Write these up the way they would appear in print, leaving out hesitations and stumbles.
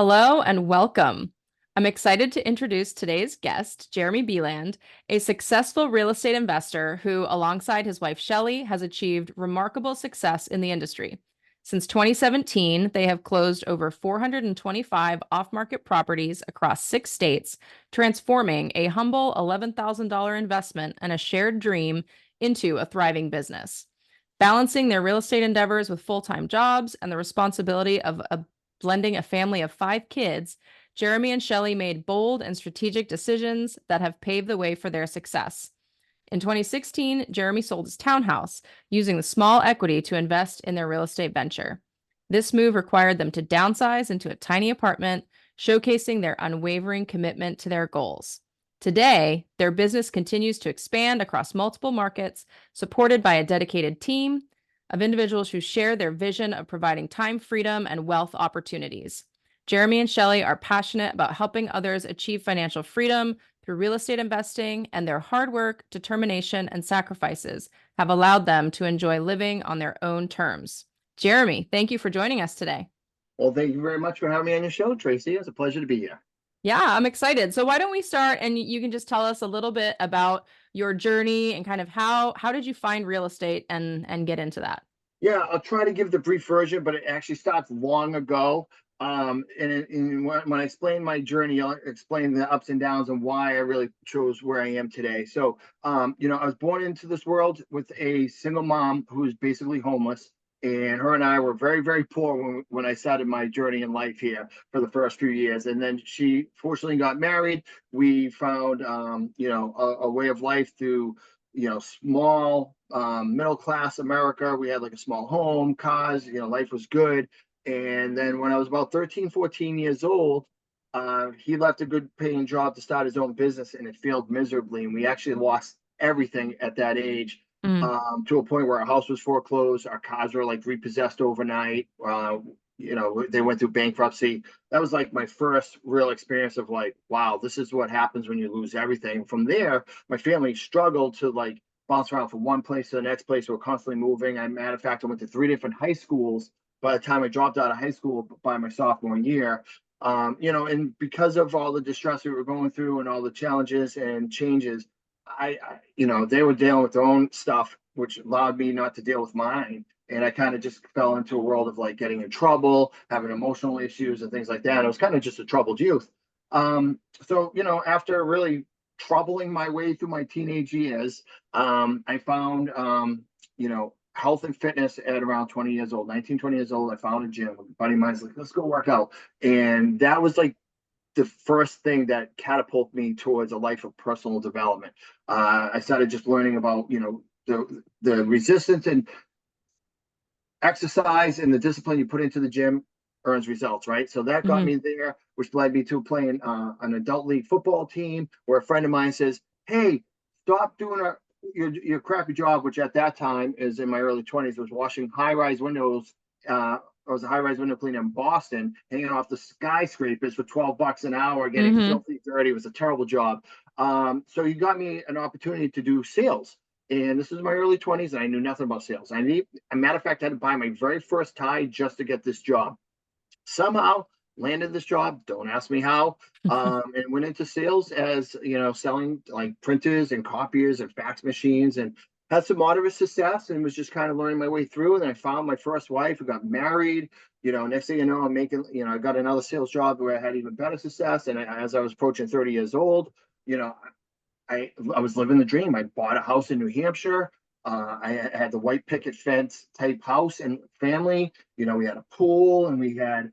Hello and welcome. I'm excited to introduce today's guest, Jeremy Beland, a successful real estate investor who, alongside his wife Shelly, has achieved remarkable success in the industry. Since 2017, they have closed over 425 off-market properties across 6 states, transforming a humble $11,000 investment and a shared dream into a thriving business. Balancing their real estate endeavors with full-time jobs and the responsibility of blending a family of 5 kids, Jeremy and Shelly made bold and strategic decisions that have paved the way for their success. In 2016, Jeremy sold his townhouse, using the small equity to invest in their real estate venture. This move required them to downsize into a tiny apartment, showcasing their unwavering commitment to their goals. Today, their business continues to expand across multiple markets, supported by a dedicated team of individuals who share their vision of providing time freedom and wealth opportunities. Jeremy and Shelly are passionate about helping others achieve financial freedom through real estate investing, and their hard work, determination, and sacrifices have allowed them to enjoy living on their own terms. Jeremy, thank you for joining us today. Well, thank you very much for having me on your show, Tracy. It's a pleasure to be here. Yeah, I'm excited. So why don't we start and you can just tell us a little bit about your journey and kind of how did you find real estate and get into that? Yeah, I'll try to give the brief version, but it actually starts long ago. When I explain my journey, I'll explain the ups and downs and why I really chose where I am today. So, I was born into this world with a single mom who was basically homeless. And her and I were very, very poor when I started my journey in life here for the first few years. And then she fortunately got married. We found, a way of life through, small middle class America. We had like a small home, cars, life was good. And then when I was about 13, 14 years old, he left a good paying job to start his own business, and it failed miserably. And we actually lost everything at that age, Mm. to a point where our house was foreclosed. Our cars were like repossessed overnight. They went through bankruptcy. That was like my first real experience of like, wow, this is what happens when you lose everything. From there, my family struggled to like bounce around from one place to the next place. We were constantly moving. Matter of fact, I went to 3 different high schools by the time I dropped out of high school by my sophomore year. And because of all the distress we were going through and all the challenges and changes, they were dealing with their own stuff, which allowed me not to deal with mine. And I kind of just fell into a world of like getting in trouble, having emotional issues and things like that. And it was kind of just a troubled youth. After really troubling my way through my teenage years, I found, health and fitness at around 20 years old, 19, 20 years old. I found a gym. A buddy of mine's like, let's go work out. And that was like the first thing that catapulted me towards a life of personal development. I started just learning about, the resistance and exercise and the discipline you put into the gym earns results, right? So that got me there, which led me to playing an adult league football team where a friend of mine says, hey, stop doing your crappy job, which at that time is in my early 20s, was washing high-rise windows. I was a high-rise window cleaner in Boston, hanging off the skyscrapers for $12 an hour, getting filthy dirty. It was a terrible job. So he got me an opportunity to do sales. And this was my early 20s, and I knew nothing about sales. A matter of fact, I had to buy my very first tie just to get this job. Somehow landed this job. Don't ask me how. And went into sales as, selling like printers and copiers and fax machines, and had some moderate success, and was just kind of learning my way through. And then I found my first wife, who got married. Next thing you know, I'm making, I got another sales job where I had even better success. And as I was approaching 30 years old, I was living the dream. I bought a house in New Hampshire. I had the white picket fence type house and family. We had a pool, and we had,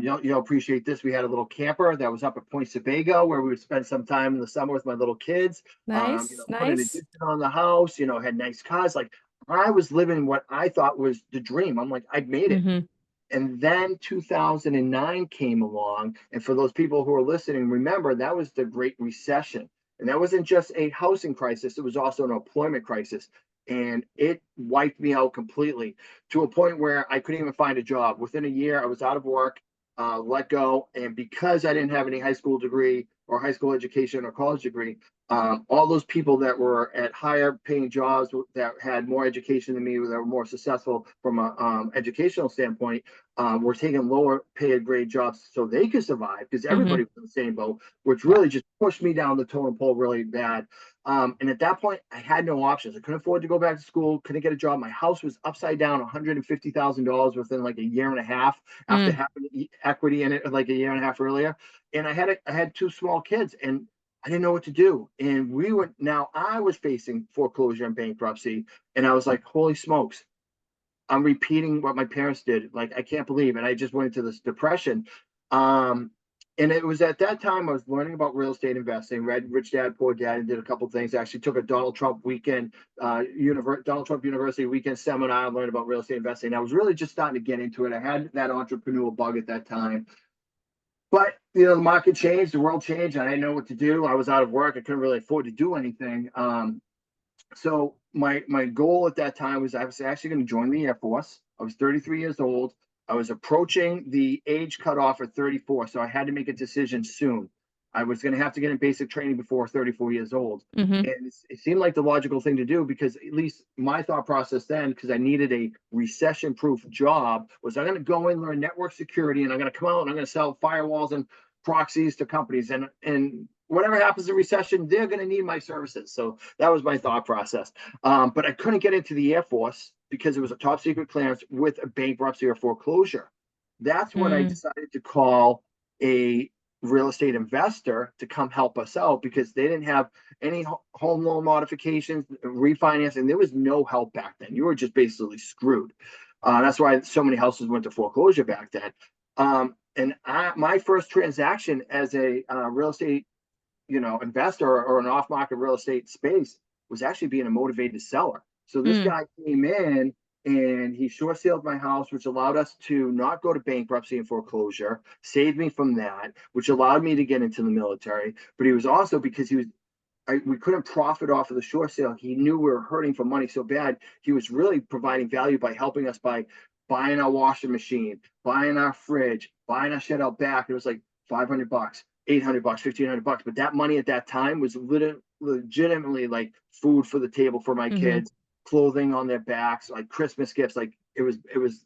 you'll appreciate this. We had a little camper that was up at Point Sebago where we would spend some time in the summer with my little kids. Nice, Put an nice. addition on the house. Had nice cars. Like I was living what I thought was the dream. I'm like, I'd made it. And then 2009 came along. And for those people who are listening, remember that was the Great Recession. And that wasn't just a housing crisis, it was also an employment crisis. And it wiped me out completely to a point where I couldn't even find a job. Within a year, I was out of work, let go. And because I didn't have any high school degree or high school education or college degree, All those people that were at higher paying jobs that had more education than me, that were more successful from a educational standpoint, were taking lower paid grade jobs so they could survive because everybody was in the same boat, which Yeah. really just pushed me down the totem pole really bad. And at that point, I had no options. I couldn't afford to go back to school, couldn't get a job. My house was upside down $150,000 within like a year and a half after having equity in it like a year and a half earlier. And I had two small kids, and I didn't know what to do. And I was facing foreclosure and bankruptcy. And I was like, holy smokes, I'm repeating what my parents did. Like, I can't believe it. And I just went into this depression. Um, and it was at that time I was learning about real estate investing, read Rich Dad, Poor Dad, and did a couple of things. I actually took a Donald Trump University weekend seminar and learned about real estate investing. I was really just starting to get into it. I had that entrepreneurial bug at that time. But the market changed, the world changed, and I didn't know what to do. I was out of work. I couldn't really afford to do anything. So my goal at that time was I was actually going to join the Air Force. I was 33 years old. I was approaching the age cutoff at 34, so I had to make a decision soon. I was going to have to get in basic training before 34 years old. And it seemed like the logical thing to do because at least my thought process then, because I needed a recession-proof job, was I'm going to go in, learn network security, and I'm going to come out and I'm going to sell firewalls and proxies to companies. And whatever happens in recession, they're going to need my services. So that was my thought process. But I couldn't get into the Air Force because it was a top secret clearance with a bankruptcy or foreclosure. That's when I decided to call a real estate investor to come help us out because they didn't have any home loan modifications, refinancing. There was no help back then. You were just basically screwed. That's why so many houses went to foreclosure back then. My first transaction as a real estate, investor or an off-market real estate space was actually being a motivated seller. So this guy came in and he short saled my house, which allowed us to not go to bankruptcy and foreclosure, saved me from that, which allowed me to get into the military. But he was also, because we couldn't profit off of the short sale. He knew we were hurting for money so bad. He was really providing value by helping us by buying our washing machine, buying our fridge, buying our shit out back. It was like $500, $800, $1,500. But that money at that time was legitimately like food for the table for my kids, clothing on their backs, like Christmas gifts. Like it was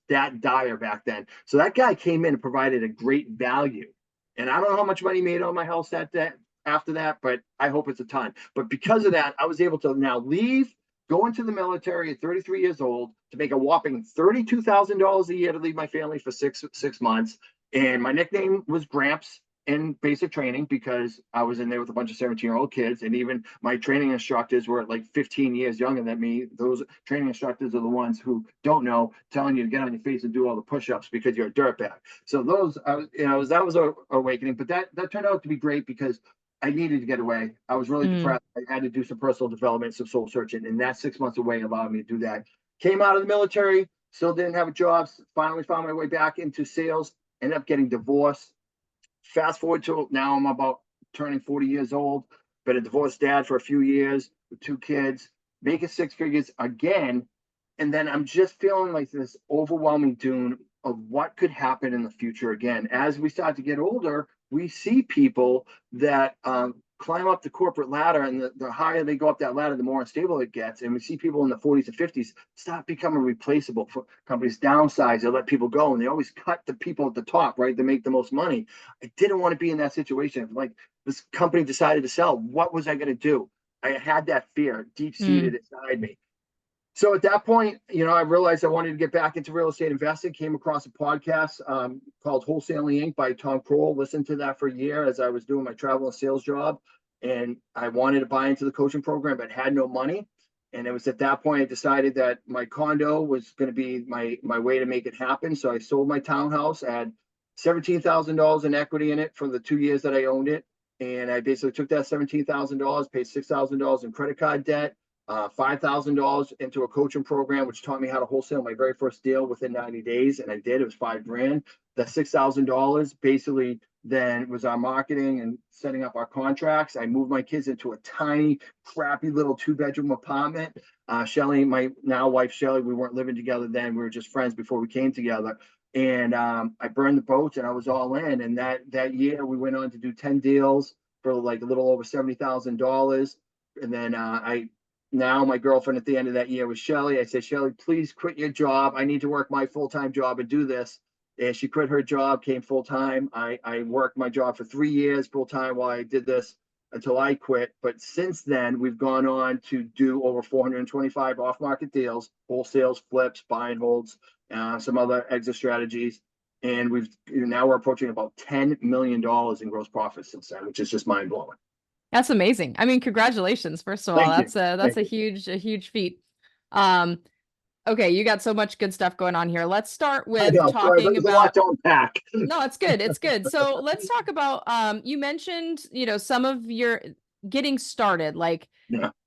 that dire back then. So that guy came in and provided a great value. And I don't know how much money he made on my house that day after that, but I hope it's a ton. But because of that, I was able to now leave, go into the military at 33 years old to make a whopping $32,000 a year to leave my family for six months. And my nickname was Gramps in basic training because I was in there with a bunch of 17-year-old kids. And even my training instructors were like 15 years younger than me. Those training instructors are the ones who don't know, telling you to get on your face and do all the push-ups because you're a dirtbag. So those, that was an awakening. But that turned out to be great because I needed to get away. I was really depressed. I had to do some personal development, some soul searching, and that 6 months away allowed me to do that. Came out of the military, still didn't have a job, finally found my way back into sales, ended up getting divorced. Fast forward to now, I'm about turning 40 years old, been a divorced dad for a few years with two kids, making six figures again. And then I'm just feeling like this overwhelming doom of what could happen in the future again. As we start to get older, we see people that climb up the corporate ladder, and the higher they go up that ladder, the more unstable it gets. And we see people in the 40s and 50s stop becoming replaceable. For companies downsize, they let people go, and they always cut the people at the top, right, to make the most money. I didn't want to be in that situation. Like, this company decided to sell, what was I going to do? I had that fear deep seated inside me. So at that point, I realized I wanted to get back into real estate investing. Came across a podcast called Wholesaling Inc. by Tom Kroll. Listened to that for a year as I was doing my travel and sales job. And I wanted to buy into the coaching program, but had no money. And it was at that point I decided that my condo was going to be my way to make it happen. So I sold my townhouse. I had $17,000 in equity in it for the 2 years that I owned it. And I basically took that $17,000, paid $6,000 in credit card debt, $5,000 into a coaching program, which taught me how to wholesale my very first deal within 90 days. And I did. It was $5,000. That $6,000 basically then was our marketing and setting up our contracts. I moved my kids into a tiny, crappy little 2-bedroom apartment. Shelly, my now wife, Shelly, we weren't living together then. We were just friends before we came together. And I burned the boats and I was all in. And that year we went on to do 10 deals. for like a little over $70,000. And then now my girlfriend at the end of that year was Shelly. I said, Shelly, please quit your job. I need to work my full-time job and do this. And she quit her job, came full-time. I worked my job for 3 years full-time while I did this until I quit. But since then, we've gone on to do over 425 off-market deals, wholesales, flips, buy and holds, some other exit strategies. And now we're approaching about $10 million in gross profit since then, which is just mind blowing. That's amazing. I mean, congratulations, first of all. Thank you. That's a huge feat. Okay, you got so much good stuff going on here. Let's start with talking about a lot to unpack. No, it's good. It's good. So let's talk about you mentioned, some of your getting started, like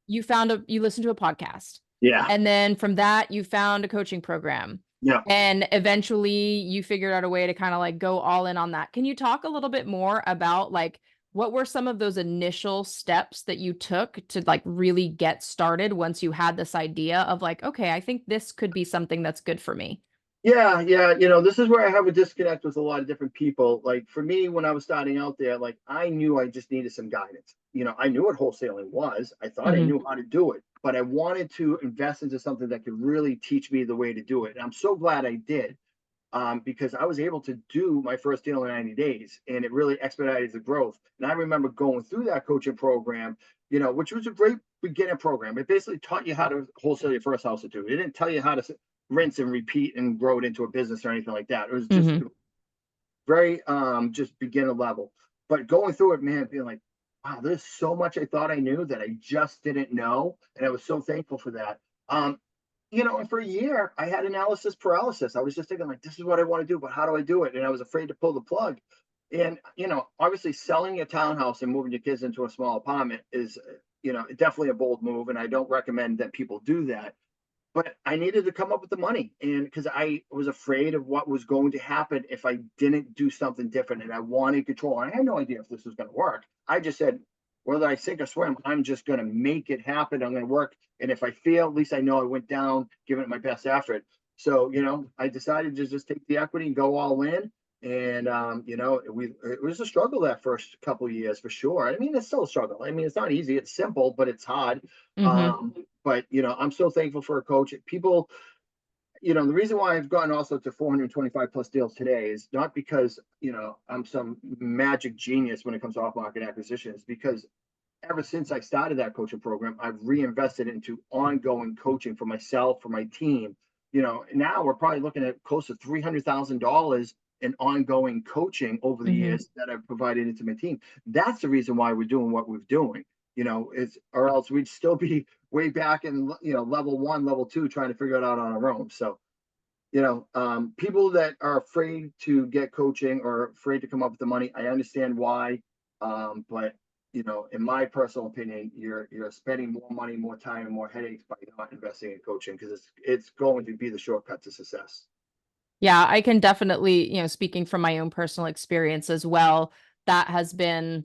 you listened to a podcast. Yeah. And then from that, you found a coaching program. Yeah. And eventually you figured out a way to kind of like go all in on that. Can you talk a little bit more about like what were some of those initial steps that you took to like really get started once you had this idea of like, okay, I think this could be something that's good for me? Yeah. This is where I have a disconnect with a lot of different people. Like for me, when I was starting out there, like I knew I just needed some guidance. I knew what wholesaling was. I thought I knew how to do it, but I wanted to invest into something that could really teach me the way to do it. And I'm so glad I did. Because I was able to do my first deal in 90 days and it really expedited the growth. And I remember going through that coaching program, which was a great beginner program. It basically taught you how to wholesale your first house or two. It didn't tell you how to rinse and repeat and grow it into a business or anything like that. It was just very just beginner level. But going through it, man, being like, wow, there's so much I thought I knew that I just didn't know. And I was so thankful for that. And for a year, I had analysis paralysis. I was just thinking, like, this is what I want to do, but how do I do it? And I was afraid to pull the plug. And, obviously selling your townhouse and moving your kids into a small apartment is, definitely a bold move. And I don't recommend that people do that. But I needed to come up with the money. And because I was afraid of what was going to happen if I didn't do something different. And I wanted control. And I had no idea if this was going to work. I just said, whether I sink or swim, I'm just going to make it happen. I'm going to work. And if I fail, at least I know I went down, giving it my best effort. So, I decided to just take the equity and go all in. And, it was a struggle that first couple of years for sure. I mean, it's still a struggle. I mean, it's not easy. It's simple, but it's hard. But, I'm so thankful for a coach. People, the reason why I've gotten also to 425 plus deals today is not because, I'm some magic genius when it comes to off-market acquisitions, because ever since I started that coaching program, I've reinvested into ongoing coaching for myself, for my team. Now we're probably looking at close to $300,000 in ongoing coaching over the years that I've provided into my team. That's the reason why we're doing what we're doing. Or else we'd still be way back in, level 1, level 2, trying to figure it out on our own. So, people that are afraid to get coaching or afraid to come up with the money, I understand why. But, in my personal opinion, you're spending more money, more time, and more headaches by not investing in coaching, because it's going to be the shortcut to success. Yeah, I can definitely, speaking from my own personal experience as well, that has been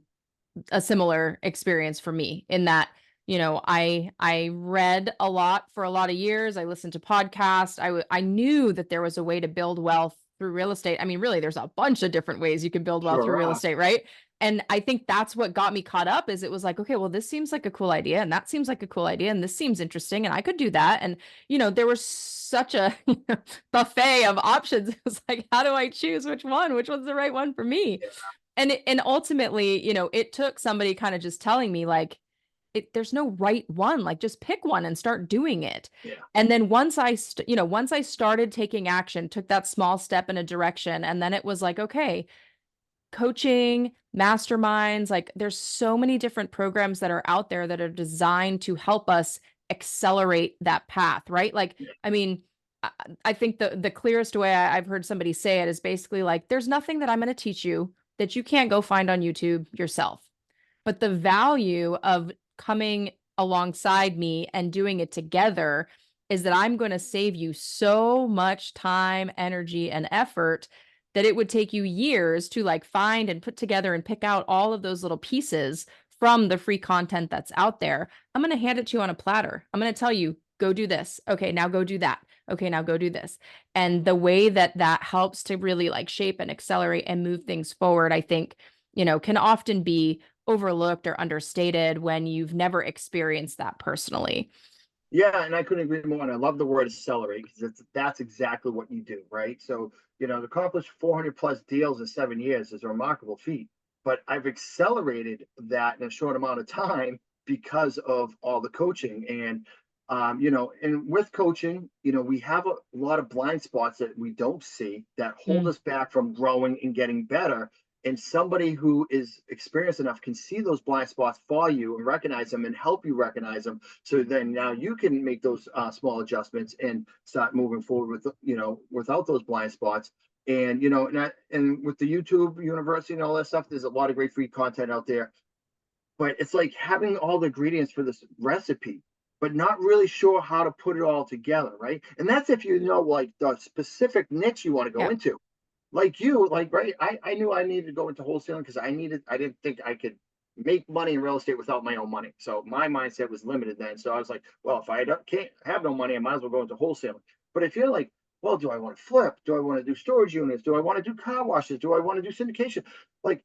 a similar experience for me in that, I read a lot for a lot of years. I listened to podcasts. I knew that there was a way to build wealth through real estate. I mean, really, there's a bunch of different ways you can build wealth through real estate, right? And I think that's what got me caught up is it was like, okay, well, this seems like a cool idea and that seems like a cool idea and this seems interesting and I could do that. And, there was such a buffet of options. It was like, how do I choose which one? Which one's the right one for me? And ultimately, it took somebody kind of just telling me like, there's no right one, like just pick one and start doing it. Yeah. And then once I started taking action, took that small step in a direction, and then it was like, okay, coaching, masterminds, like there's so many different programs that are out there that are designed to help us accelerate that path, right? Like, I mean, I think the clearest way I've heard somebody say it is basically like, there's nothing that I'm going to teach you that you can't go find on YouTube yourself. But the value of coming alongside me and doing it together is that I'm going to save you so much time, energy, and effort that it would take you years to like find and put together and pick out all of those little pieces from the free content that's out there. I'm going to hand it to you on a platter. I'm going to tell you, go do this. Okay, now go do that. Okay, now go do this. And the way that helps to really like shape and accelerate and move things forward, I think, can often be overlooked or understated when you've never experienced that personally. Yeah, and I couldn't agree more. And I love the word accelerate because that's exactly what you do, right? So, to accomplish 400 plus deals in 7 years is a remarkable feat. But I've accelerated that in a short amount of time because of all the coaching. And with coaching, we have a lot of blind spots that we don't see that hold Mm. us back from growing and getting better. And somebody who is experienced enough can see those blind spots for you and recognize them and help you recognize them. So then now you can make those small adjustments and start moving forward without those blind spots. And with the YouTube university and all that stuff, there's a lot of great free content out there. But it's like having all the ingredients for this recipe, but not really sure how to put it all together, right? And that's if you know like the specific niche you want to go Yeah. into. Right, I knew I needed to go into wholesaling because I didn't think I could make money in real estate without my own money. So my mindset was limited then. So I was like, well, if can't have no money, I might as well go into wholesaling. But if you're like, well, do I want to flip? Do I want to do storage units? Do I want to do car washes? Do I want to do syndication? Like,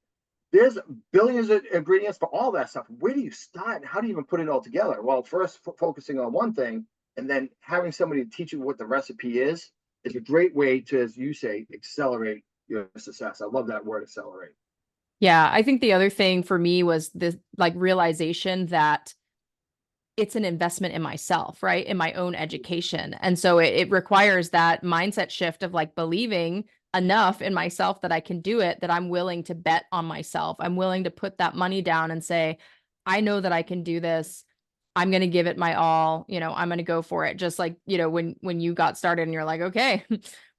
there's billions of ingredients for all that stuff. Where do you start? And how do you even put it all together? Well, first focusing on one thing and then having somebody to teach you what the recipe is a great way to, as you say, accelerate your success. I love that word, accelerate. Yeah, I think the other thing for me was this like realization that it's an investment in myself, right? In my own education. And so it requires that mindset shift of like believing enough in myself that I can do it, that I'm willing to bet on myself. I'm willing to put that money down and say, I know that I can do this. I'm going to give it my all. I'm going to go for it. Just like, when you got started and you're like, okay,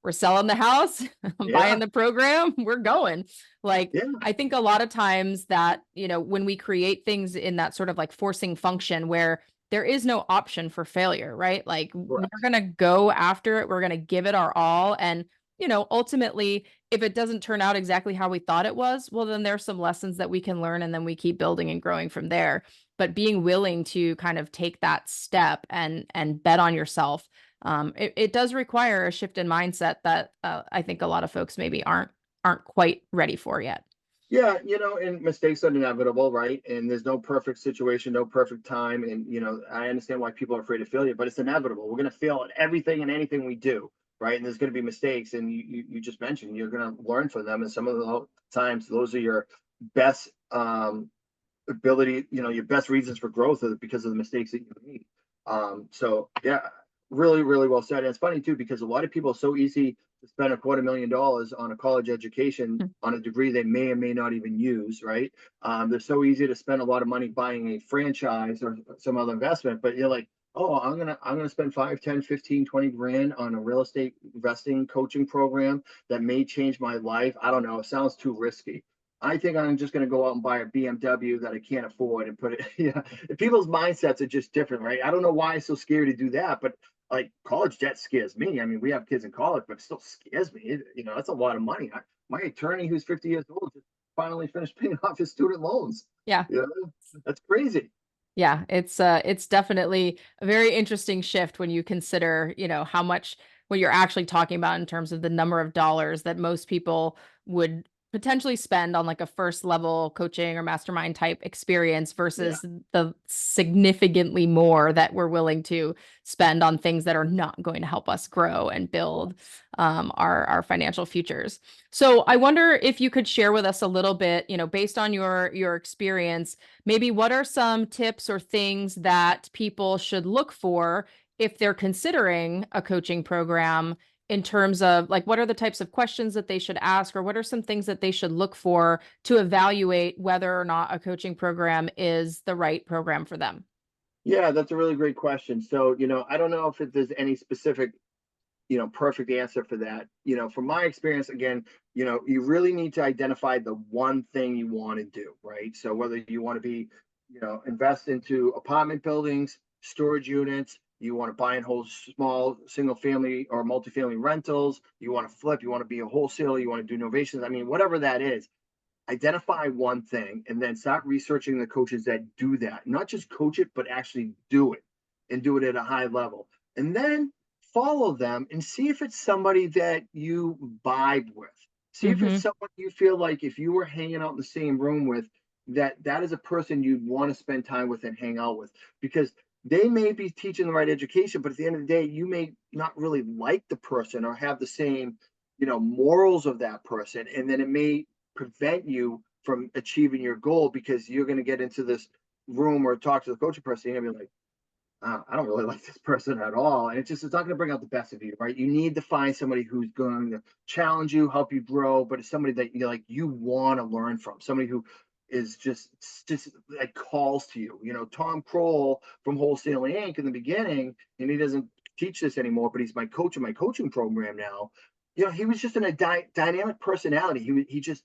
we're selling the house, I'm buying Yeah, the program, we're going. Like, yeah, I think a lot of times that, when we create things in that sort of like forcing function where there is no option for failure, right? Like we're correct. going to go after it. We're going to give it our all. And, ultimately, if it doesn't turn out exactly how we thought it was, well, then there's some lessons that we can learn and then we keep building and growing from there. But being willing to kind of take that step and bet on yourself, it does require a shift in mindset that I think a lot of folks maybe aren't quite ready for yet. Yeah, and mistakes are inevitable, right? And there's no perfect situation, no perfect time. And, I understand why people are afraid of failure, but it's inevitable. We're going to fail at everything and anything we do, right? And there's going to be mistakes. And you just mentioned you're going to learn from them. And some of the times, those are your best ability, your best reasons for growth are because of the mistakes that you made. So, yeah, really, really well said. And it's funny, too, because a lot of people are so easy to spend $250,000 on a college education on a degree they may or may not even use, right? They're so easy to spend a lot of money buying a franchise or some other investment, but you're like, oh, I'm gonna spend 5, 10, 15, 20 grand on a real estate investing coaching program that may change my life. I don't know. It sounds too risky. I think I'm just going to go out and buy a BMW that I can't afford and put it. Yeah, people's mindsets are just different, right? I don't know why it's so scary to do that, but like college debt scares me. I mean, we have kids in college, but it still scares me. That's a lot of money. My attorney, who's 50 years old, just finally finished paying off his student loans. Yeah. That's crazy. Yeah, it's definitely a very interesting shift when you consider, how much what you're actually talking about in terms of the number of dollars that most people would potentially spend on like a first level coaching or mastermind type experience Yeah. versus the significantly more that we're willing to spend on things that are not going to help us grow and build our financial futures. So I wonder if you could share with us a little bit, based on your experience, maybe what are some tips or things that people should look for if they're considering a coaching program in terms of like what are the types of questions that they should ask or what are some things that they should look for to evaluate whether or not a coaching program is the right program for them? Yeah, that's a really great question. So, I don't know if there's any specific perfect answer for that. From my experience, again, you really need to identify the one thing you want to do, right? So whether you want to be, invest into apartment buildings, storage units, you want to buy and hold small single family or multifamily rentals, you want to flip, you want to be a wholesaler, you want to do innovations. I mean, whatever that is, identify one thing and then start researching the coaches that do that. Not just coach it, but actually do it and do it at a high level. And then follow them and see if it's somebody that you vibe with. See if it's Mm-hmm. someone you feel like if you were hanging out in the same room with, that is a person you'd want to spend time with and hang out with, because they may be teaching the right education, but at the end of the day, you may not really like the person or have the same, morals of that person. And then it may prevent you from achieving your goal, because you're going to get into this room or talk to the coaching person, and you're gonna be like, I don't really like this person at all. And it's not going to bring out the best of you, right? You need to find somebody who's going to challenge you, help you grow, but it's somebody that you want to learn from, somebody who is just like calls to you. Tom Kroll from Wholesaling Inc. in the beginning, and he doesn't teach this anymore, but he's my coach in my coaching program now. He was just a dynamic personality. He just,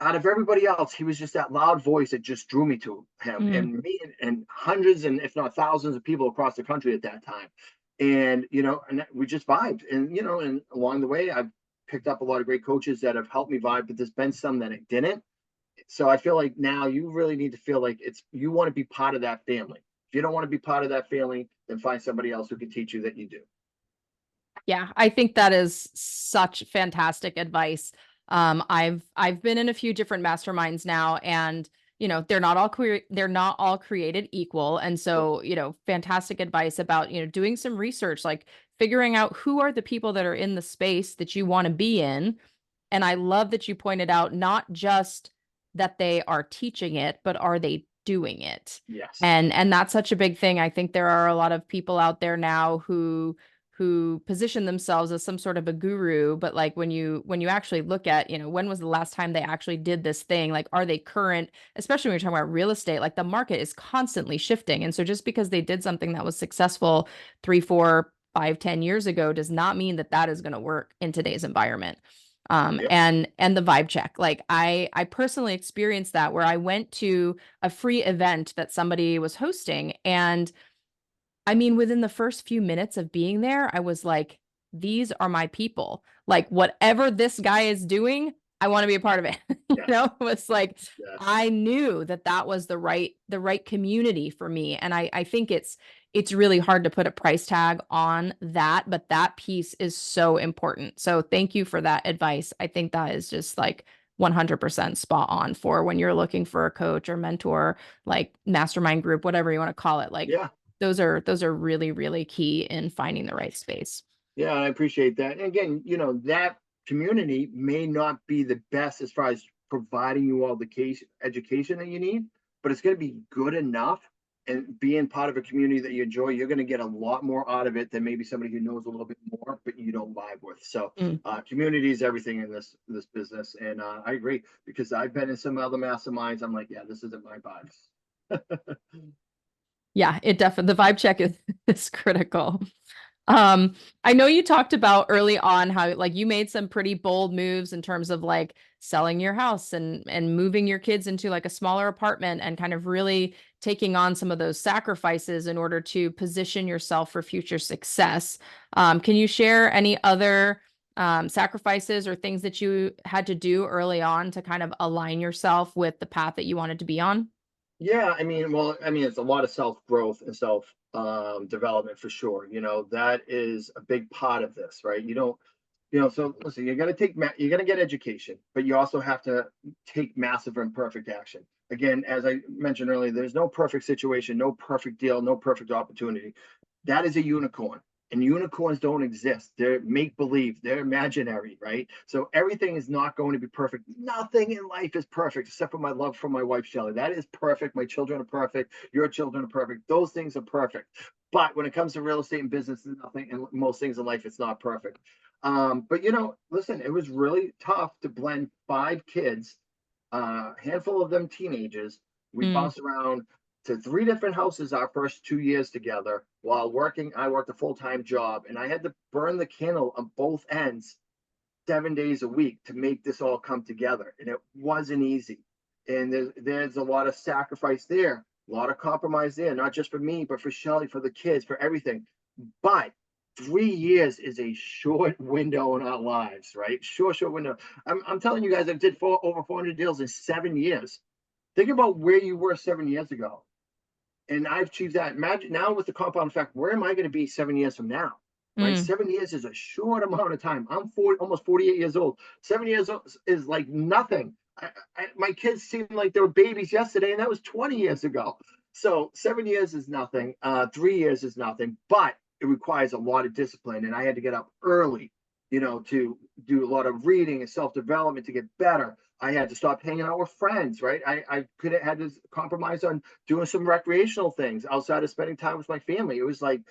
out of everybody else, he was just that loud voice that just drew me to him, and me and hundreds and if not thousands of people across the country at that time. And, and we just vibed. And, and along the way, I've picked up a lot of great coaches that have helped me vibe, but there's been some that it didn't. So I feel like now you really need to feel like you want to be part of that family. If you don't want to be part of that family, then find somebody else who can teach you that you do. Yeah, I think that is such fantastic advice. I've been in a few different masterminds now, and they're not all created equal. And so, fantastic advice about, doing some research, like figuring out who are the people that are in the space that you want to be in. And I love that you pointed out not just that they are teaching it, but are they doing it? Yes. And that's such a big thing. I think there are a lot of people out there now who position themselves as some sort of a guru, but like when you actually look at, when was the last time they actually did this thing? Like, are they current? Especially when you're talking about real estate, like the market is constantly shifting. And so just because they did something that was successful 3, 4, 5, 10 years ago does not mean that that is going to work in today's environment. Yep. And the vibe check. Like I personally experienced that, where I went to a free event that somebody was hosting, and I mean, within the first few minutes of being there, I was like, these are my people. Like whatever this guy is doing, I want to be a part of it. It was like, Yes. I knew that was the right community for me. And I think it's really hard to put a price tag on that, but that piece is so important. So thank you for that advice. I think that is just like 100% spot on for when you're looking for a coach or mentor, like mastermind group, whatever you want to call it. Like, yeah. Those are really, really key in finding the right space. Yeah, I appreciate that. And again, that community may not be the best as far as providing you all the education that you need, but it's going to be good enough. And being part of a community that you enjoy, you're going to get a lot more out of it than maybe somebody who knows a little bit more, but you don't vibe with. So community is everything in this business. And I agree, because I've been in some other masterminds. I'm like, yeah, this isn't my vibe. Yeah, it definitely, the vibe check is critical. I know you talked about early on how like you made some pretty bold moves in terms of like selling your house and moving your kids into like a smaller apartment and kind of really taking on some of those sacrifices in order to position yourself for future success. Can you share any other sacrifices or things that you had to do early on to kind of align yourself with the path that you wanted to be on? Yeah, it's a lot of self-growth and self development for sure. That is a big part of this, right? So listen, you're gonna get education, but you also have to take massive imperfect action. Again, as I mentioned earlier, there's no perfect situation, no perfect deal, no perfect opportunity. That is a unicorn. And unicorns don't exist. They're make believe, they're imaginary, right? So everything is not going to be perfect. Nothing in life is perfect except for my love for my wife, Shelly. That is perfect. My children are perfect. Your children are perfect. Those things are perfect. But when it comes to real estate and business, nothing, and most things in life, it's not perfect. But listen, it was really tough to blend 5 kids, a handful of them teenagers. We bounced around to 3 different houses our first 2 years together while working. I worked a full-time job, and I had to burn the candle on both ends 7 days a week to make this all come together. And it wasn't easy. And there's a lot of sacrifice there, a lot of compromise there, not just for me, but for Shelly, for the kids, for everything. But 3 years is a short window in our lives, right? Short window. I'm telling you guys, I did over 400 deals in 7 years. Think about where you were 7 years ago. And I've achieved that. Imagine now with the compound effect, where am I going to be 7 years from now? Right? 7 years is a short amount of time. I'm almost 48 years old. 7 years is like nothing my kids seem like they were babies yesterday, and that was 20 years ago. So 7 years is nothing. 3 years is nothing, but it requires a lot of discipline. And I had to get up early, to do a lot of reading and self-development to get better. I had to stop hanging out with friends, right? I could have had to compromise on doing some recreational things outside of spending time with my family. It was like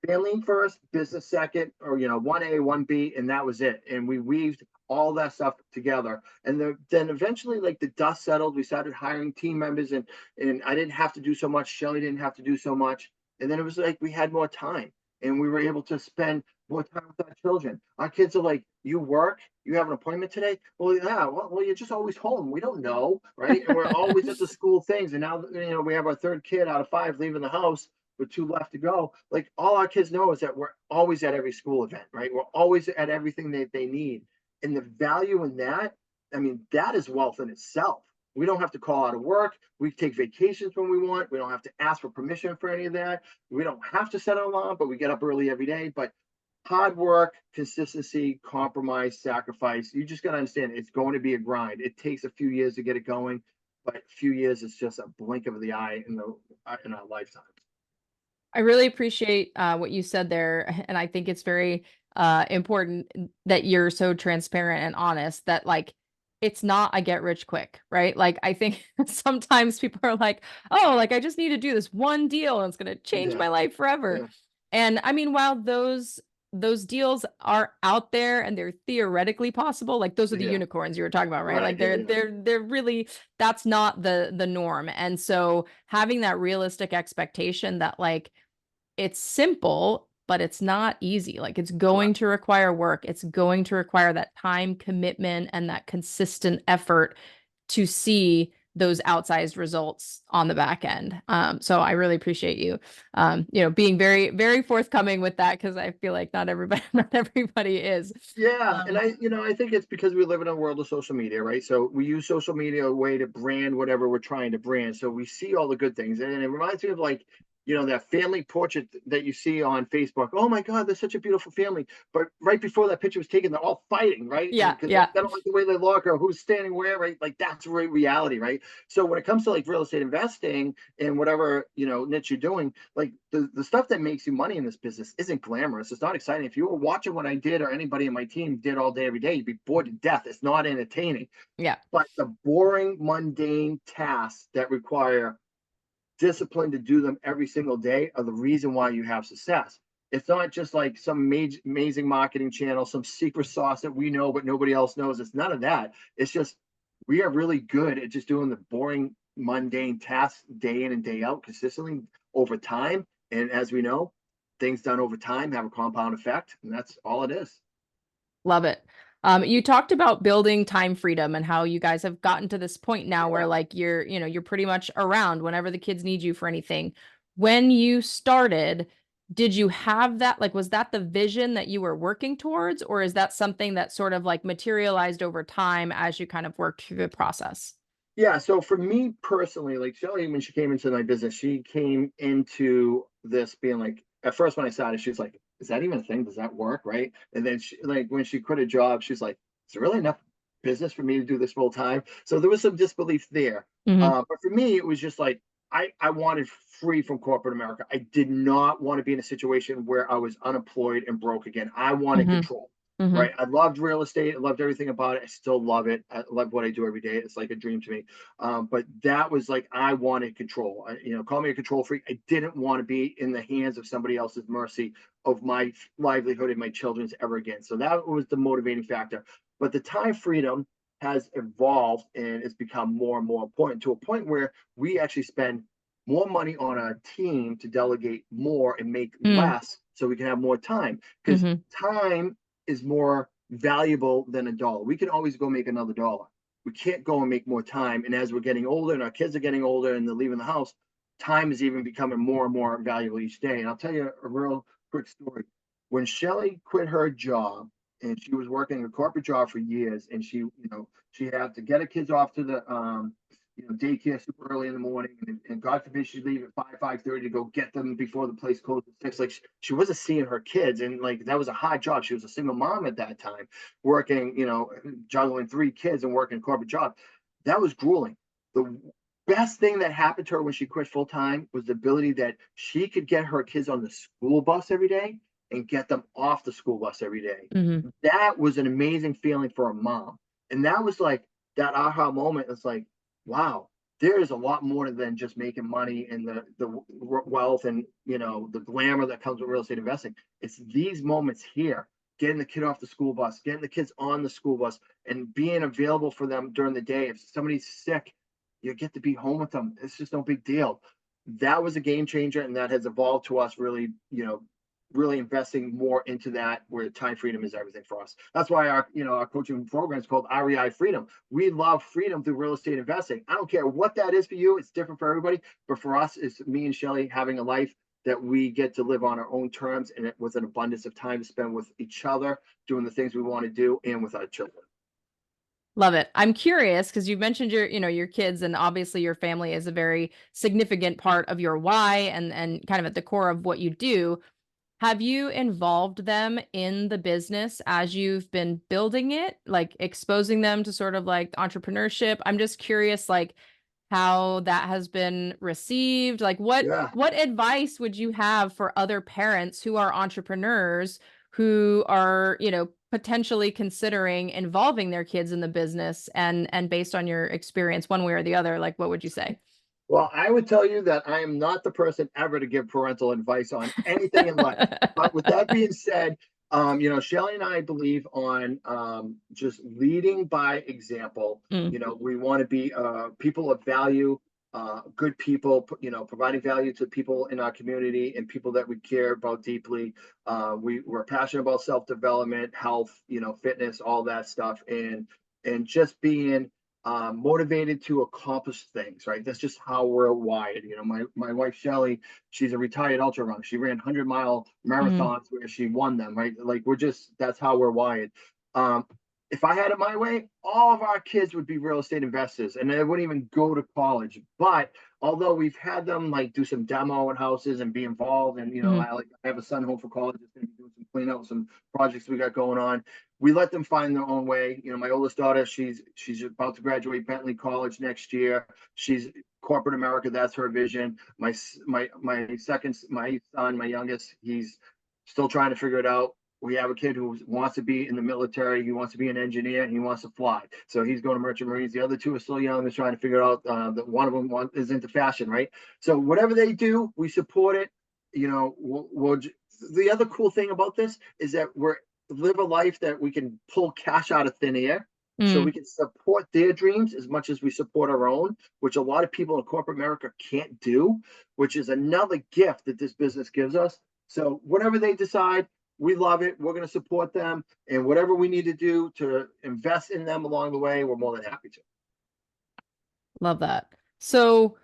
family first, business second, or 1A, 1B, and that was it. And we weaved all that stuff together. And then eventually, like, the dust settled. We started hiring team members, and I didn't have to do so much. Shelly didn't have to do so much. And then it was like we had more time, and we were able to spend more time with our children. Our kids are like, "You work? You have an appointment today?" Well, yeah. Well, you're just always home. We don't know, right? And we're always at the school things. And now, we have our third kid out of 5 leaving the house with 2 left to go. Like, all our kids know is that we're always at every school event, right? We're always at everything that they need. And the value in that, I mean, that is wealth in itself. We don't have to call out of work. We take vacations when we want. We don't have to ask for permission for any of that. We don't have to set an alarm, but we get up early every day. But hard work, consistency, compromise, sacrifice, you just got to understand it's going to be a grind. It takes a few years to get it going, but a few years is just a blink of the eye in our lifetime. I really appreciate what you said there. And I think it's very important that you're so transparent and honest that, like, it's not a get rich quick, right? Like, I think sometimes people are like, oh, like, I just need to do this one deal and it's going to change Yeah, my life forever. yeah, And I mean, while those deals are out there and they're theoretically possible, like, those are the yeah. unicorns you were talking about, right? Right. Like, Yeah, they're really, that's not the norm. And so having that realistic expectation that, like, it's simple, but it's not easy. Like, it's going correct. to require work. It's going to require that time commitment and that consistent effort to see those outsized results on the back end. So I really appreciate you, being very, very forthcoming with that, because I feel like not everybody is. Yeah, and Um, I think it's because we live in a world of social media, right? So we use social media a way to brand whatever we're trying to brand. So we see all the good things, and it reminds me of, like, that family portrait that you see on Facebook. Oh my God, they're such a beautiful family. But right before that picture was taken, they're all fighting, right? And yeah, because yeah. they don't like the way they look or who's standing where, right? Like, that's reality, right? So when it comes to, like, real estate investing and whatever niche you're doing, like, the stuff that makes you money in this business isn't glamorous. It's not exciting. If you were watching what I did or anybody in my team did all day, every day, you'd be bored to death. It's not entertaining. Yeah. But the boring, mundane tasks that require discipline to do them every single day are the reason why you have success. It's not just like some amazing marketing channel, some secret sauce that we know but nobody else knows. It's none of that. It's just we are really good at just doing the boring, mundane tasks day in and day out consistently over time. And as we know, things done over time have a compound effect, and that's all it is. Love it. You talked about building time freedom and how you guys have gotten to this point now where, Yeah. like, you're pretty much around whenever the kids need you for anything. When you started, did you have that? Like, was that the vision that you were working towards, or is that something that sort of, like, materialized over time as you kind of worked through the process? Yeah. So for me personally, like, Shelly, when she came into my business, she came into this being like, at first when I started, she was like, "Is that even a thing? Does that work?" Right? And then like, when she quit a job, she's like, "Is there really enough business for me to do this full time?" So there was some disbelief there. Hmm. But for me, it was just like I wanted free from corporate America. I did not want to be in a situation where I was unemployed and broke again. I wanted Hmm. control. Hmm. Right. I loved real estate. I loved everything about it. I still love it. I love what I do every day. It's like a dream to me. But that was like, I wanted control. Call me a control freak. I didn't want to be in the hands of somebody else's mercy of my livelihood and my children's ever again. So that was the motivating factor. But the time freedom has evolved and it's become more and more important to a point where we actually spend more money on our team to delegate more and make Hmm. less so we can have more time. Because Hmm. time is more valuable than a dollar. We can always go make another dollar. We can't go and make more time. And as we're getting older and our kids are getting older and they're leaving the house, time is even becoming more and more valuable each day. And I'll tell you a real quick story. When Shelly quit her job and she was working a corporate job for years, and she had to get her kids off to the daycare super early in the morning, and God forbid she leave at 5:30 to go get them before the place closed at 6. Like, she wasn't seeing her kids, and like that was a hard job. She was a single mom at that time, working, juggling 3 kids and working a corporate job. that was grueling. The best thing that happened to her when she quit full time was the ability that she could get her kids on the school bus every day and get them off the school bus every day. Mm-hmm. That was an amazing feeling for a mom. And that was like that aha moment. It's like, wow, there is a lot more than just making money and the wealth and, you know, the glamour that comes with real estate investing. It's these moments here, getting the kid off the school bus, getting the kids on the school bus, and being available for them during the day. If somebody's sick, you get to be home with them. It's just no big deal. That was a game changer, and that has evolved to us really, you know, really investing more into that, where time freedom is everything for us. That's why our, you know, our coaching program is called REI Freedom. We love freedom through real estate investing. I don't care what that is for you. It's different for everybody. But for us, it's me and Shelly having a life that we get to live on our own terms, and with an abundance of time to spend with each other, doing the things we want to do, and with our children. Love it. I'm curious because you mentioned your, you know, your kids, and obviously your family is a very significant part of your why and kind of at the core of what you do. Have you involved them in the business as you've been building it, like exposing them to sort of like entrepreneurship? I'm just curious, like how that has been received. Like Yeah. what advice would you have for other parents who are entrepreneurs who are, you know, potentially considering involving their kids in the business, and based on your experience one way or the other, like what would you say? Well, I would tell you that I am not the person ever to give parental advice on anything in life. But with that being said, you know, Shelly and I believe on just leading by example. Mm, You know, we want to be people of value, good people, you know, providing value to people in our community and people that we care about deeply. We're passionate about self-development, health, you know, fitness, all that stuff, and just being motivated to accomplish things, right? That's just how we're wired. You know, my wife Shelly, she's a retired ultra runner. She ran 100-mile mm, marathons where she won them, right? Like we're just, that's how we're wired. Um, if I had it my way, all of our kids would be real estate investors, and they wouldn't even go to college. But although we've had them like do some demo in houses and be involved, and you know, mm, I have a son home for college, is going to be doing some cleanup, some projects we got going on. We let them find their own way. You know, my oldest daughter, she's about to graduate Bentley College next year. She's corporate America. That's her vision. My son, my youngest, he's still trying to figure it out. We have a kid who wants to be in the military. He wants to be an engineer. He wants to fly. So he's going to Merchant Marines. The other two are still young. They're trying to figure out that one of them is into fashion, right? So whatever they do, we support it. You know, the other cool thing about this is that we're live a life that we can pull cash out of thin air. So we mm. can support their dreams as much as we support our own, which a lot of people in corporate America can't do, which is another gift that this business gives us. So whatever they decide, we love it. We're going to support them, and whatever we need to do to invest in them along the way, we're more than happy to. Love that. So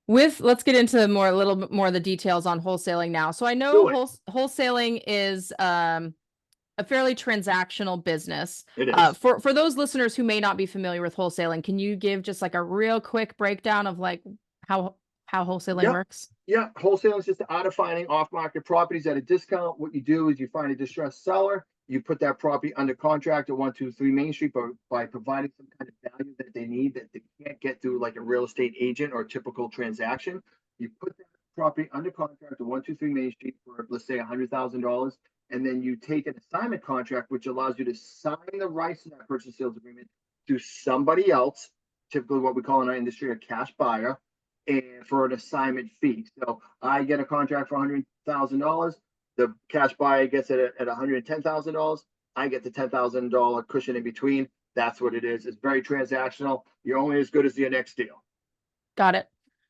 let's get into more, a little bit more of the details on wholesaling now. So I know Do it. wholesaling is a fairly transactional business. It is. For those listeners who may not be familiar with wholesaling, can you give just like a real quick breakdown of like how wholesaling Yep. works? Yeah, wholesale is just the art of finding off-market properties at a discount. What you do is you find a distressed seller, you put that property under contract at 123 Main Street by providing some kind of value that they need that they can't get through like a real estate agent or typical transaction. You put that property under contract at 123 Main Street for, let's say, $100,000, and then you take an assignment contract, which allows you to sign the rights to that purchase sales agreement to somebody else, typically what we call in our industry a cash buyer, and for an assignment fee. So I get a contract for $100,000. The cash buyer gets it at $110,000. I get the $10,000 cushion in between. That's what it is. It's very transactional. You're only as good as your next deal. Got it.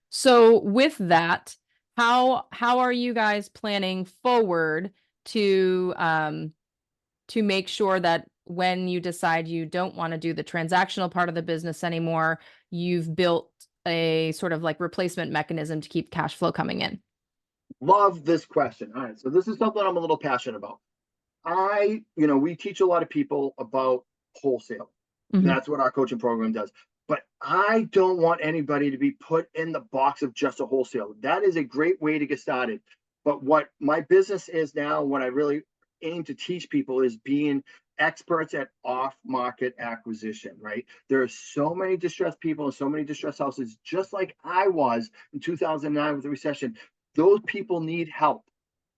So with that, how are you guys planning forward to make sure that when you decide you don't want to do the transactional part of the business anymore, you've built a sort of like replacement mechanism to keep cash flow coming in? Love this question. All right. So this is something I'm a little passionate about. We teach a lot of people about wholesale. Mhm. That's what our coaching program does. But I don't want anybody to be put in the box of just a wholesale. That is a great way to get started. But what my business is now, what I really aim to teach people is being experts at off-market acquisition, right? There are so many distressed people and so many distressed houses, just like I was in 2009 with the recession. Those people need help.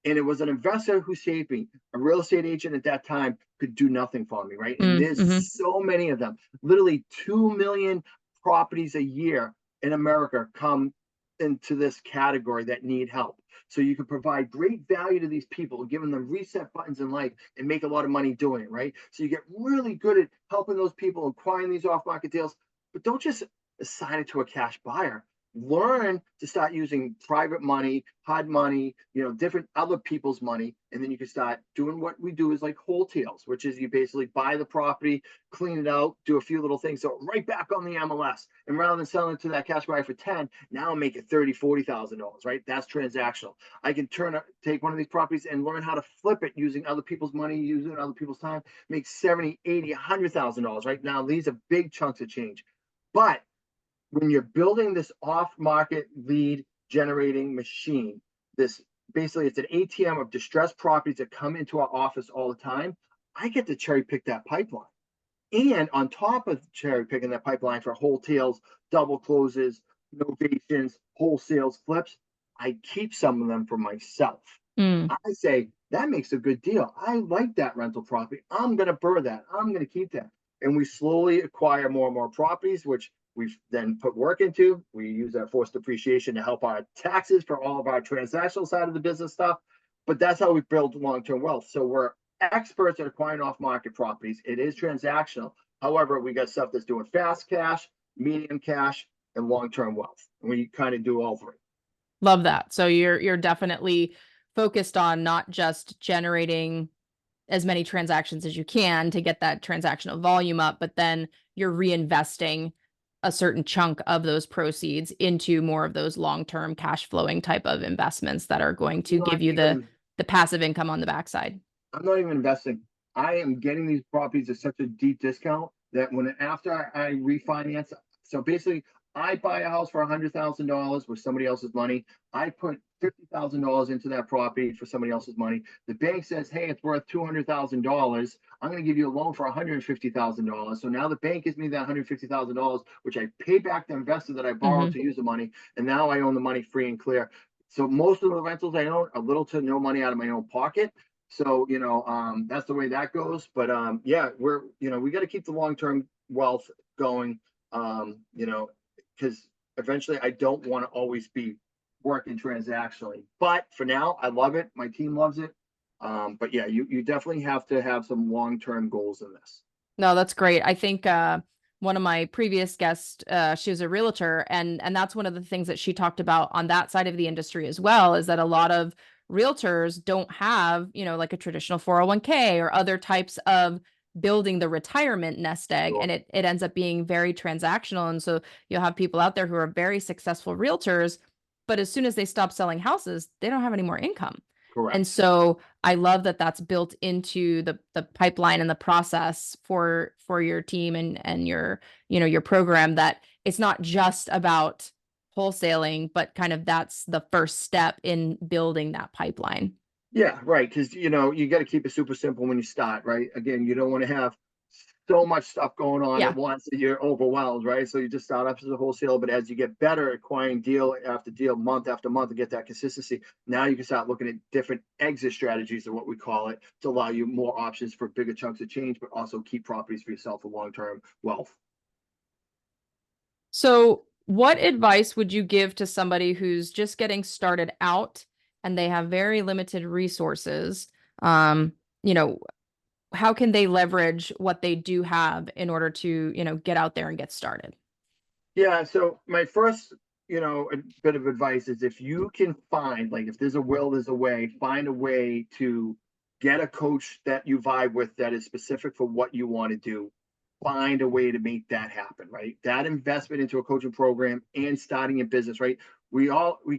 And it was an investor who saved me. A real estate agent at that time could do nothing for me, right? And Mm-hmm. there's so many of them. Literally 2 million properties a year in America come into this category that need help. So you can provide great value to these people, giving them reset buttons in life and make a lot of money doing it, right? So you get really good at helping those people acquiring these off-market deals, but don't just assign it to a cash buyer. Learn to start using private money, hard money, different other people's money. And then you can start doing what we do is like wholesales, which is you basically buy the property, clean it out, do a few little things. So right back on the MLS. And rather than selling it to that cash buyer for 10, now I'll make it $30,000, $40,000, right? That's transactional. I can take one of these properties and learn how to flip it using other people's money, using other people's time, make 70, 80, $100,000, right? Now these are big chunks of change. But when you're building this off-market lead generating machine, this basically it's an ATM of distressed properties that come into our office all the time. I get to cherry pick that pipeline. And on top of cherry picking that pipeline for wholesales, double closes, novations, wholesales, flips, I keep some of them for myself. Mm. I say, that makes a good deal. I like that rental property. I'm going to burr that. I'm going to keep that. And we slowly acquire more and more properties, which we've then put work into. We use that forced depreciation to help our taxes for all of our transactional side of the business stuff. But that's how we build long-term wealth. So we're experts at acquiring off-market properties. It is transactional. However, we got stuff that's doing fast cash, medium cash, and long-term wealth. And we kind of do all three. Love that. So you're definitely focused on not just generating as many transactions as you can to get that transactional volume up, but then you're reinvesting a certain chunk of those proceeds into more of those long-term cash flowing type of investments that are going to give you the passive income on the backside. I'm not even investing. I am getting these properties at such a deep discount that after I refinance, so basically I buy a house for $100,000 with somebody else's money. I put $50,000 into that property for somebody else's money. The bank says, hey, it's worth $200,000. I'm going to give you a loan for $150,000. So now the bank gives me that $150,000, which I pay back the investor that I borrowed to use the money. And now I own the money free and clear. So most of the rentals I own are little to no money out of my own pocket. So, that's the way that goes. But yeah, we got to keep the long-term wealth going, because eventually I don't want to always be working transactionally. But for now, I love it. My team loves it. But yeah, you definitely have to have some long-term goals in this. No, that's great. I think one of my previous guests, she was a realtor, and that's one of the things that she talked about on that side of the industry as well, is that a lot of realtors don't have, like a traditional 401k or other types of building the retirement nest egg. Sure. And it ends up being very transactional. And so you'll have people out there who are very successful realtors, but as soon as they stop selling houses, they don't have any more income. Correct. And so I love that that's built into the pipeline and the process for your team and your program, that it's not just about wholesaling, but kind of that's the first step in building that pipeline. Yeah, right. Because you got to keep it super simple when you start, right? Again, you don't want to have so much stuff going on at once that you're overwhelmed, right? So you just start up as a wholesaler, but as you get better at acquiring deal after deal, month after month, and get that consistency, now you can start looking at different exit strategies, or what we call it, to allow you more options for bigger chunks of change, but also keep properties for yourself for long-term wealth. So what advice would you give to somebody who's just getting started out and they have very limited resources? How can they leverage what they do have in order to, get out there and get started? Yeah. So my first, a bit of advice is, if you can find, like, if there's a will, there's a way, find a way to get a coach that you vibe with that is specific for what you want to do. Find a way to make that happen, right? That investment into a coaching program and starting a business, right? We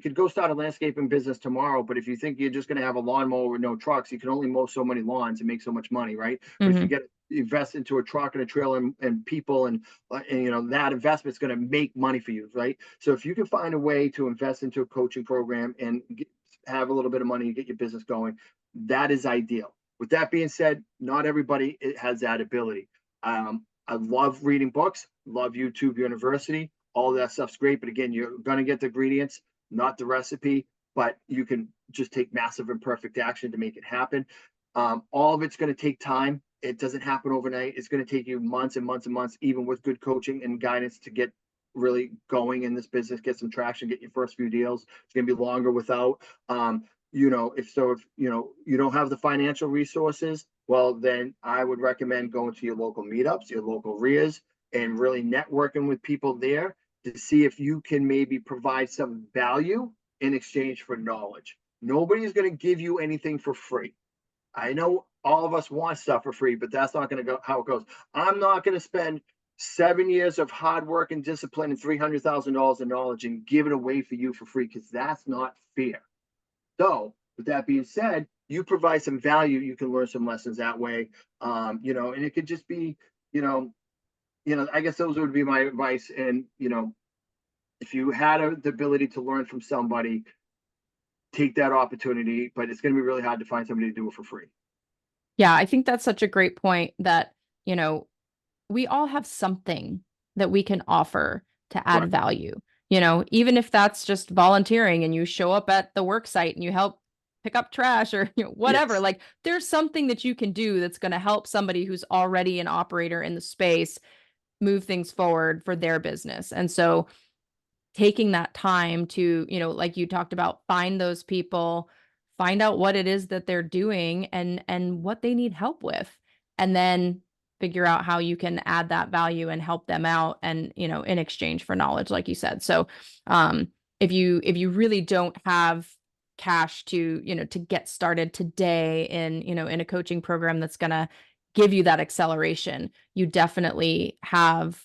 could go start a landscaping business tomorrow, but if you think you're just going to have a lawnmower with no trucks, you can only mow so many lawns and make so much money, right? But if you invest into a truck and a trailer and people and that investment's going to make money for you, right? So if you can find a way to invest into a coaching program and have a little bit of money and get your business going, that is ideal. With that being said, not everybody has that ability. I love reading books, love YouTube University. All that stuff's great. But again, you're going to get the ingredients, not the recipe, but you can just take massive imperfect action to make it happen. All of it's going to take time. It doesn't happen overnight. It's going to take you months and months and months, even with good coaching and guidance, to get really going in this business, get some traction, get your first few deals. It's going to be longer without. If you don't have the financial resources, well, then I would recommend going to your local meetups, your local RIAs, and really networking with people there to see if you can maybe provide some value in exchange for knowledge. Nobody is going to give you anything for free. I know all of us want stuff for free, but that's not going to go how it goes. I'm not going to spend 7 years of hard work and discipline and $300,000 in knowledge and give it away for you for free, because that's not fair. So with that being said, you provide some value, you can learn some lessons that way. And it could just be, I guess those would be my advice. And, if you had the ability to learn from somebody, take that opportunity, but it's going to be really hard to find somebody to do it for free. Yeah, I think that's such a great point that, we all have something that we can offer to add value. Even if that's just volunteering and you show up at the work site and you help pick up trash or whatever, Yes. like there's something that you can do that's going to help somebody who's already an operator in the space move things forward for their business. And so taking that time to, like you talked about, find those people, find out what it is that they're doing and what they need help with, and then figure out how you can add that value and help them out, and in exchange for knowledge, like you said. So if you really don't have cash to to get started today in a coaching program that's going to give you that acceleration, you definitely have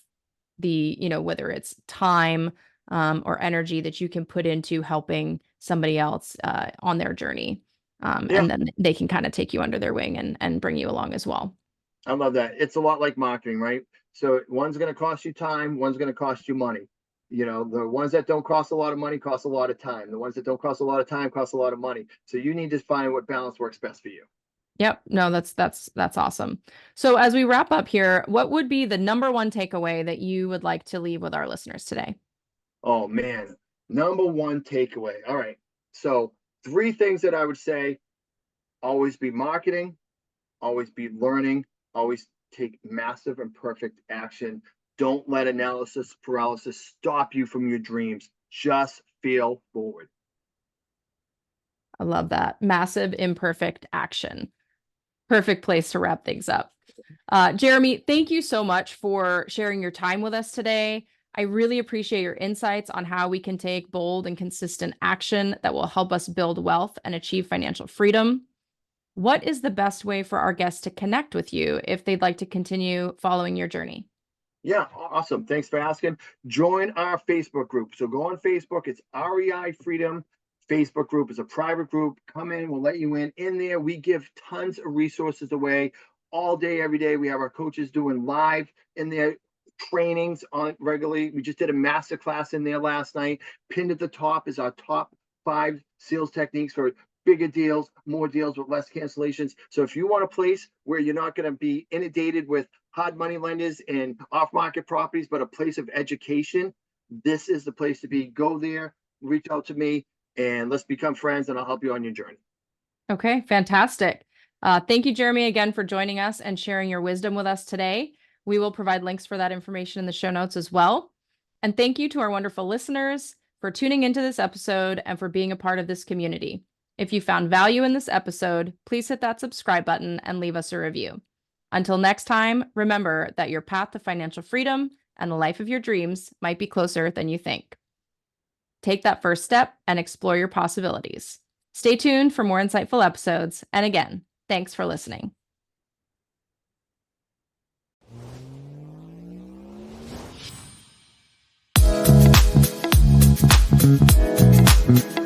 the whether it's time or energy that you can put into helping somebody else on their journey, and then they can kind of take you under their wing and bring you along as well. I love that. It's a lot like marketing, right? So one's going to cost you time, one's going to cost you money. The ones that don't cost a lot of money cost a lot of time. The ones that don't cost a lot of time cost a lot of money. So you need to find what balance works best for you. Yep. No, that's awesome. So as we wrap up here, what would be the number one takeaway that you would like to leave with our listeners today? Oh man, number one takeaway. All right. So 3 things that I would say: always be marketing, always be learning, always take massive and perfect action. Don't let analysis paralysis stop you from your dreams. Just feel forward. I love that. Massive imperfect action. Perfect place to wrap things up. Jeremy, thank you so much for sharing your time with us today. I really appreciate your insights on how we can take bold and consistent action that will help us build wealth and achieve financial freedom. What is the best way for our guests to connect with you if they'd like to continue following your journey? Yeah, awesome. Thanks for asking. Join our Facebook group. So go on Facebook. It's REI Freedom Facebook group. It's a private group. Come in, we'll let you in. In there, we give tons of resources away all day, every day. We have our coaches doing live in there trainings on regularly. We just did a master class in there last night. Pinned at the top is our top 5 sales techniques for bigger deals, more deals with less cancellations. So if you want a place where you're not going to be inundated with hard money lenders and off-market properties, but a place of education, this is the place to be. Go there, reach out to me, and let's become friends, and I'll help you on your journey. Okay, fantastic. Thank you, Jeremy, again for joining us and sharing your wisdom with us today. We will provide links for that information in the show notes as well. And thank you to our wonderful listeners for tuning into this episode and for being a part of this community. If you found value in this episode, please hit that subscribe button and leave us a review. Until next time, remember that your path to financial freedom and the life of your dreams might be closer than you think. Take that first step and explore your possibilities. Stay tuned for more insightful episodes. And again, thanks for listening. Thank you.